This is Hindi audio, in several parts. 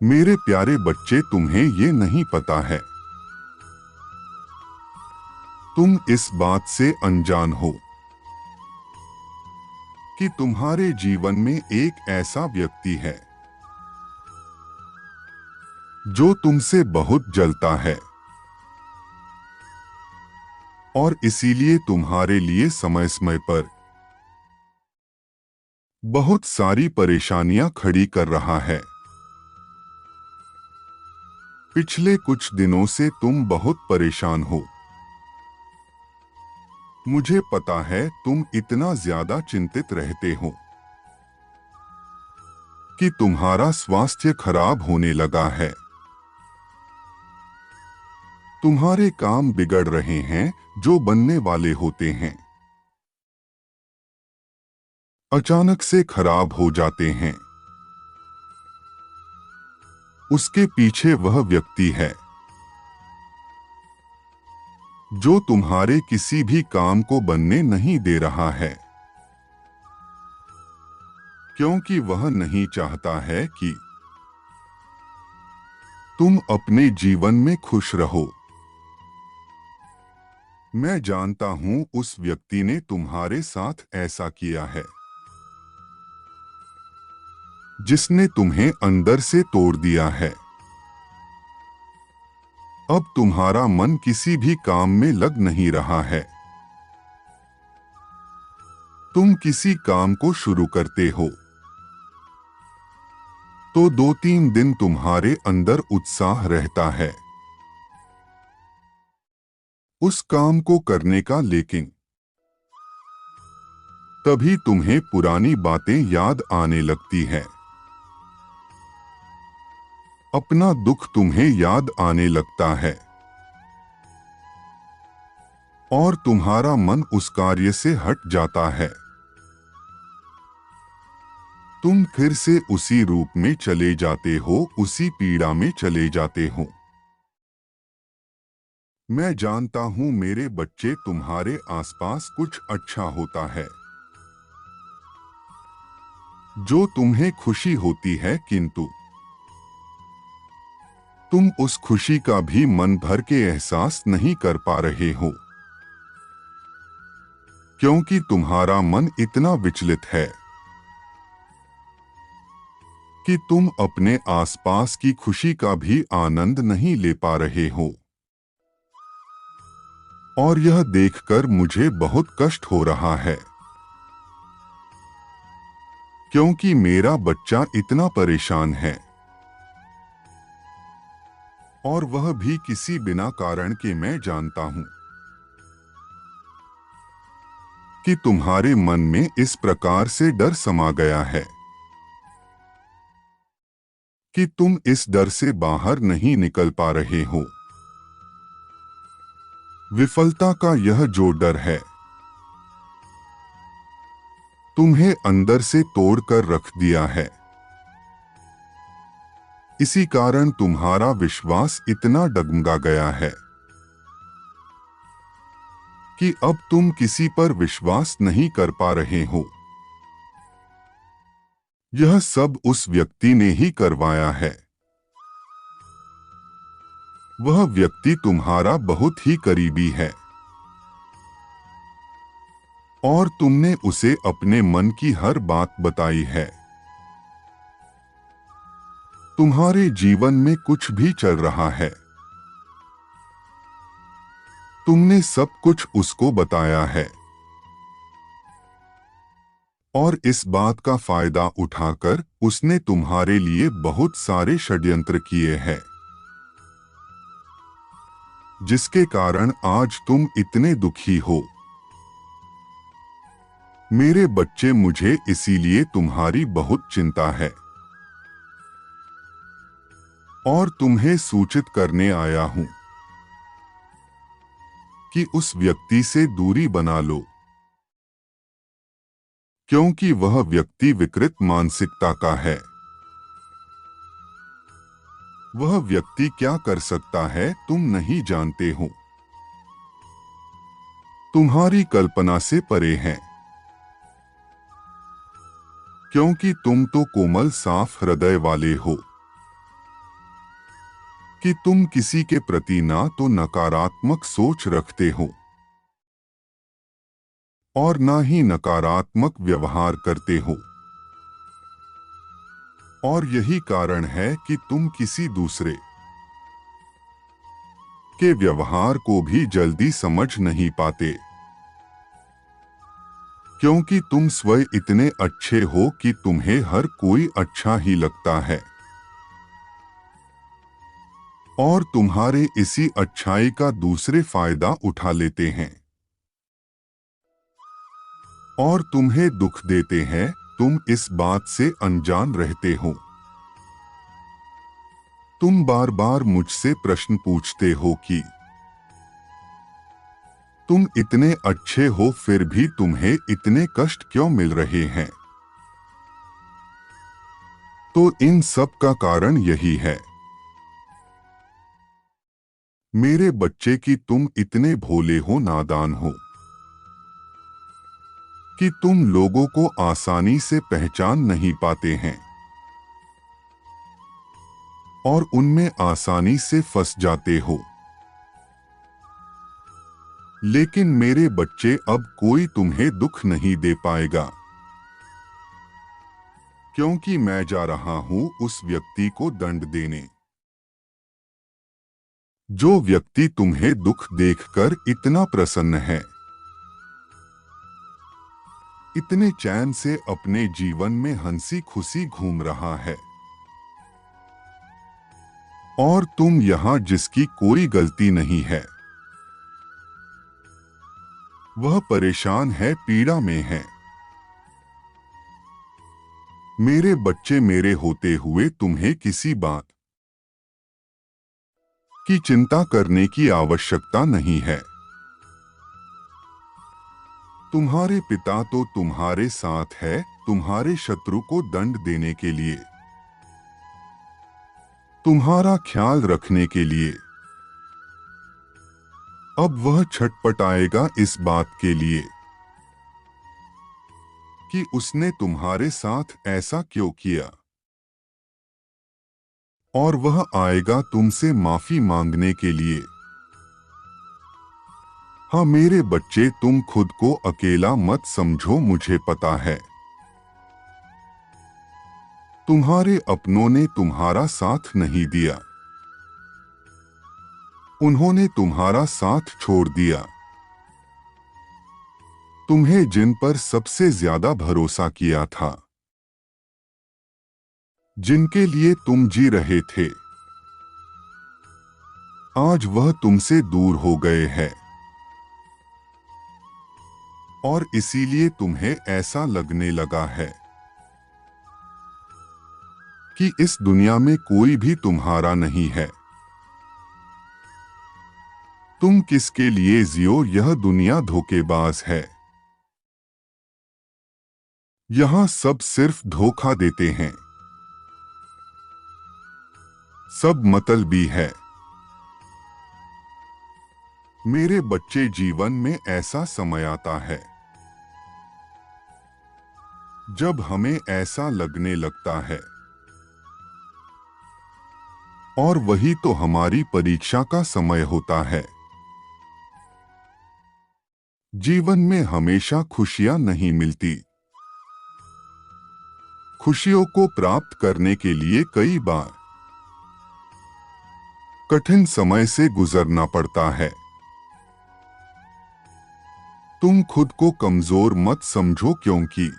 मेरे प्यारे बच्चे, तुम्हें ये नहीं पता है, तुम इस बात से अनजान हो कि तुम्हारे जीवन में एक ऐसा व्यक्ति है जो तुमसे बहुत जलता है और इसीलिए तुम्हारे लिए समय समय पर बहुत सारी परेशानियां खड़ी कर रहा है। पिछले कुछ दिनों से तुम बहुत परेशान हो। मुझे पता है तुम इतना ज्यादा चिंतित रहते हो कि तुम्हारा स्वास्थ्य खराब होने लगा है, तुम्हारे काम बिगड़ रहे हैं जो बनने वाले होते हैं, अचानक से खराब हो जाते हैं। उसके पीछे वह व्यक्ति है जो तुम्हारे किसी भी काम को बनने नहीं दे रहा है, क्योंकि वह नहीं चाहता है कि तुम अपने जीवन में खुश रहो। मैं जानता हूं उस व्यक्ति ने तुम्हारे साथ ऐसा किया है, जिसने तुम्हें अंदर से तोड़ दिया है। अब तुम्हारा मन किसी भी काम में लग नहीं रहा है। तुम किसी काम को शुरू करते हो तो 2-3 दिन तुम्हारे अंदर उत्साह रहता है उस काम को करने का, लेकिन तभी तुम्हें पुरानी बातें याद आने लगती है, अपना दुख तुम्हें याद आने लगता है और तुम्हारा मन उस कार्य से हट जाता है। तुम फिर से उसी रूप में चले जाते हो, उसी पीड़ा में चले जाते हो। मैं जानता हूं मेरे बच्चे, तुम्हारे आसपास कुछ अच्छा होता है जो तुम्हें खुशी होती है, किंतु तुम उस खुशी का भी मन भर के एहसास नहीं कर पा रहे हो, क्योंकि तुम्हारा मन इतना विचलित है कि तुम अपने आसपास की खुशी का भी आनंद नहीं ले पा रहे हो। और यह देखकर मुझे बहुत कष्ट हो रहा है, क्योंकि मेरा बच्चा इतना परेशान है, और वह भी किसी बिना कारण के। मैं जानता हूं कि तुम्हारे मन में इस प्रकार से डर समा गया है कि तुम इस डर से बाहर नहीं निकल पा रहे हो। विफलता का यह जो डर है, तुम्हें अंदर से तोड़कर रख दिया है। इसी कारण तुम्हारा विश्वास इतना डगमगा गया है कि अब तुम किसी पर विश्वास नहीं कर पा रहे हो। यह सब उस व्यक्ति ने ही करवाया है। वह व्यक्ति तुम्हारा बहुत ही करीबी है और तुमने उसे अपने मन की हर बात बताई है। तुम्हारे जीवन में कुछ भी चल रहा है, तुमने सब कुछ उसको बताया है, और इस बात का फायदा उठाकर उसने तुम्हारे लिए बहुत सारे षड्यंत्र किए हैं, जिसके कारण आज तुम इतने दुखी हो। मेरे बच्चे, मुझे इसीलिए तुम्हारी बहुत चिंता है और तुम्हें सूचित करने आया हूं कि उस व्यक्ति से दूरी बना लो, क्योंकि वह व्यक्ति विकृत मानसिकता का है। वह व्यक्ति क्या कर सकता है तुम नहीं जानते हो, तुम्हारी कल्पना से परे है, क्योंकि तुम तो कोमल साफ हृदय वाले हो। कि तुम किसी के प्रति ना तो नकारात्मक सोच रखते हो और ना ही नकारात्मक व्यवहार करते हो। और यही कारण है कि तुम किसी दूसरे के व्यवहार को भी जल्दी समझ नहीं पाते, क्योंकि तुम स्वयं इतने अच्छे हो कि तुम्हें हर कोई अच्छा ही लगता है और तुम्हारे इसी अच्छाई का दूसरे फायदा उठा लेते हैं और तुम्हें दुख देते हैं। तुम इस बात से अनजान रहते हो। तुम बार बार मुझसे प्रश्न पूछते हो कि तुम इतने अच्छे हो फिर भी तुम्हें इतने कष्ट क्यों मिल रहे हैं। तो इन सब का कारण यही है मेरे बच्चे कि तुम इतने भोले हो, नादान हो कि तुम लोगों को आसानी से पहचान नहीं पाते हैं और उनमें आसानी से फंस जाते हो। लेकिन मेरे बच्चे, अब कोई तुम्हें दुख नहीं दे पाएगा, क्योंकि मैं जा रहा हूं उस व्यक्ति को दंड देने जो व्यक्ति तुम्हें दुख देखकर इतना प्रसन्न है, इतने चैन से अपने जीवन में हंसी खुशी घूम रहा है। और तुम यहां जिसकी कोई गलती नहीं है, वह परेशान है, पीड़ा में है। मेरे बच्चे, मेरे होते हुए तुम्हें किसी बात की चिंता करने की आवश्यकता नहीं है। तुम्हारे पिता तो तुम्हारे साथ है, तुम्हारे शत्रु को दंड देने के लिए, तुम्हारा ख्याल रखने के लिए। अब वह छटपटाएगा इस बात के लिए कि उसने तुम्हारे साथ ऐसा क्यों किया, और वह आएगा तुमसे माफी मांगने के लिए। हाँ मेरे बच्चे, तुम खुद को अकेला मत समझो, मुझे पता है तुम्हारे अपनों ने तुम्हारा साथ नहीं दिया, उन्होंने तुम्हारा साथ छोड़ दिया। तुम्हें जिन पर सबसे ज्यादा भरोसा किया था, जिनके लिए तुम जी रहे थे, आज वह तुमसे दूर हो गए हैं और इसीलिए तुम्हें ऐसा लगने लगा है कि इस दुनिया में कोई भी तुम्हारा नहीं है। तुम किसके लिए जियो, यह दुनिया धोखेबाज है। यहां सब सिर्फ धोखा देते हैं, सब मतलबी है। मेरे बच्चे, जीवन में ऐसा समय आता है जब हमें ऐसा लगने लगता है, और वही तो हमारी परीक्षा का समय होता है। जीवन में हमेशा खुशियां नहीं मिलती। खुशियों को प्राप्त करने के लिए कई बार कठिन समय से गुजरना पड़ता है। तुम खुद को कमजोर मत समझो, क्योंकि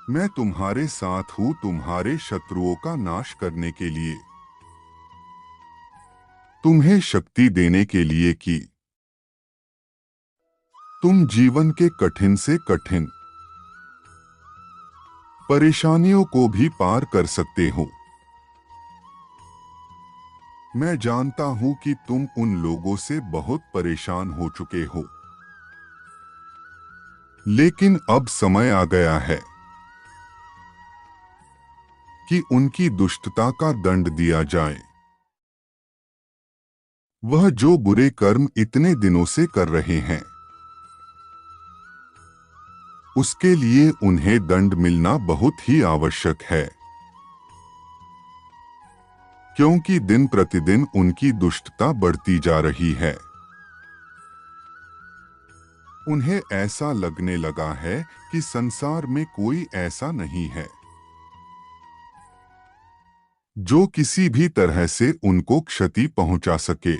मैं तुम्हारे साथ हूं, तुम्हारे शत्रुओं का नाश करने के लिए, तुम्हें शक्ति देने के लिए कि तुम जीवन के कठिन से कठिन परेशानियों को भी पार कर सकते हो। मैं जानता हूं कि तुम उन लोगों से बहुत परेशान हो चुके हो, लेकिन अब समय आ गया है कि उनकी दुष्टता का दंड दिया जाए। वह जो बुरे कर्म इतने दिनों से कर रहे हैं, उसके लिए उन्हें दंड मिलना बहुत ही आवश्यक है। क्योंकि दिन प्रतिदिन उनकी दुष्टता बढ़ती जा रही है। उन्हें ऐसा लगने लगा है कि संसार में कोई ऐसा नहीं है जो किसी भी तरह से उनको क्षति पहुंचा सके।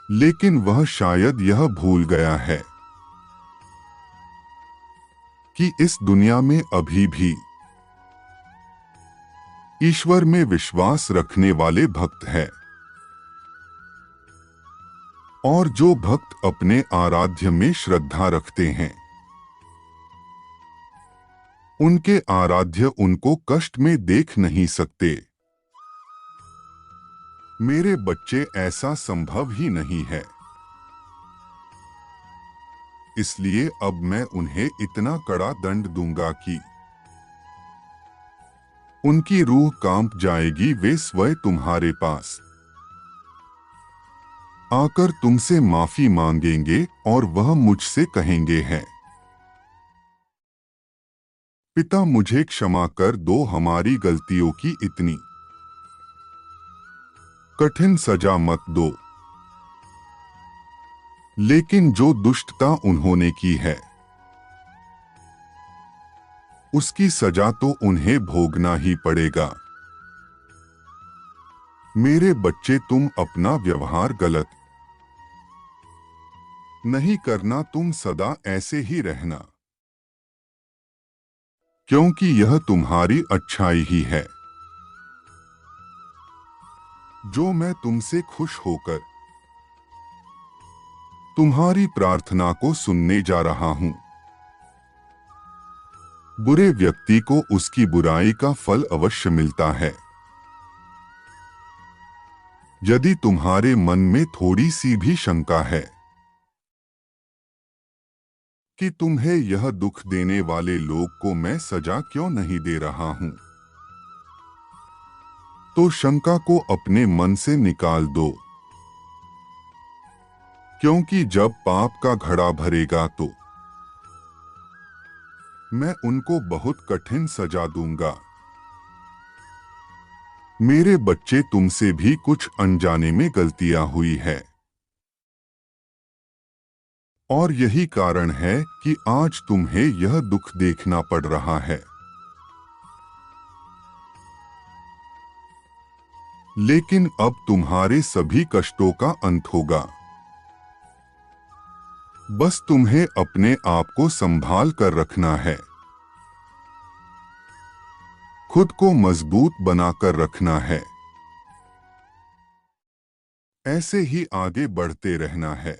लेकिन वह शायद यह भूल गया है कि इस दुनिया में अभी भी ईश्वर में विश्वास रखने वाले भक्त हैं, और जो भक्त अपने आराध्य में श्रद्धा रखते हैं उनके आराध्य उनको कष्ट में देख नहीं सकते। मेरे बच्चे, ऐसा संभव ही नहीं है। इसलिए अब मैं उन्हें इतना कड़ा दंड दूंगा कि उनकी रूह कांप जाएगी। वे स्वयं तुम्हारे पास आकर तुमसे माफी मांगेंगे और वह मुझसे कहेंगे हैं, पिता मुझे क्षमा कर दो, हमारी गलतियों की इतनी कठिन सजा मत दो। लेकिन जो दुष्टता उन्होंने की है उसकी सजा तो उन्हें भोगना ही पड़ेगा। मेरे बच्चे, तुम अपना व्यवहार गलत नहीं करना, तुम सदा ऐसे ही रहना, क्योंकि यह तुम्हारी अच्छाई ही है जो मैं तुमसे खुश होकर तुम्हारी प्रार्थना को सुनने जा रहा हूं। बुरे व्यक्ति को उसकी बुराई का फल अवश्य मिलता है। यदि तुम्हारे मन में थोड़ी सी भी शंका है कि तुम्हें यह दुख देने वाले लोग को मैं सजा क्यों नहीं दे रहा हूं, तो शंका को अपने मन से निकाल दो, क्योंकि जब पाप का घड़ा भरेगा तो मैं उनको बहुत कठिन सजा दूंगा। मेरे बच्चे, तुमसे भी कुछ अनजाने में गलतियां हुई है, और यही कारण है कि आज तुम्हें यह दुख देखना पड़ रहा है। लेकिन अब तुम्हारे सभी कष्टों का अंत होगा। बस तुम्हें अपने आप को संभाल कर रखना है, खुद को मजबूत बनाकर रखना है, ऐसे ही आगे बढ़ते रहना है।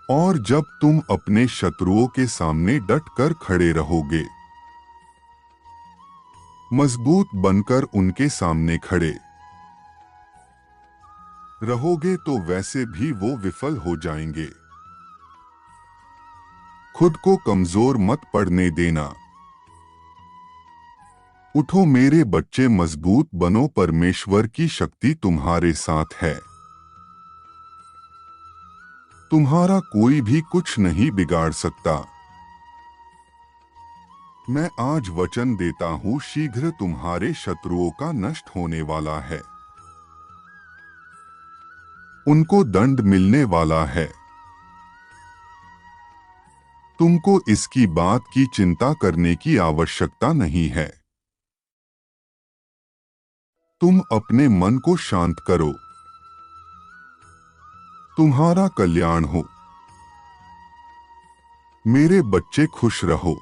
और जब तुम अपने शत्रुओं के सामने डट कर खड़े रहोगे, मजबूत बनकर उनके सामने खड़े रहोगे, तो वैसे भी वो विफल हो जाएंगे। खुद को कमजोर मत पड़ने देना। उठो मेरे बच्चे, मजबूत बनो, परमेश्वर की शक्ति तुम्हारे साथ है। तुम्हारा कोई भी कुछ नहीं बिगाड़ सकता। मैं आज वचन देता हूं, शीघ्र तुम्हारे शत्रुओं का नष्ट होने वाला है, उनको दंड मिलने वाला है। तुमको इसकी बात की चिंता करने की आवश्यकता नहीं है। तुम अपने मन को शांत करो, तुम्हारा कल्याण हो। मेरे बच्चे, खुश रहो।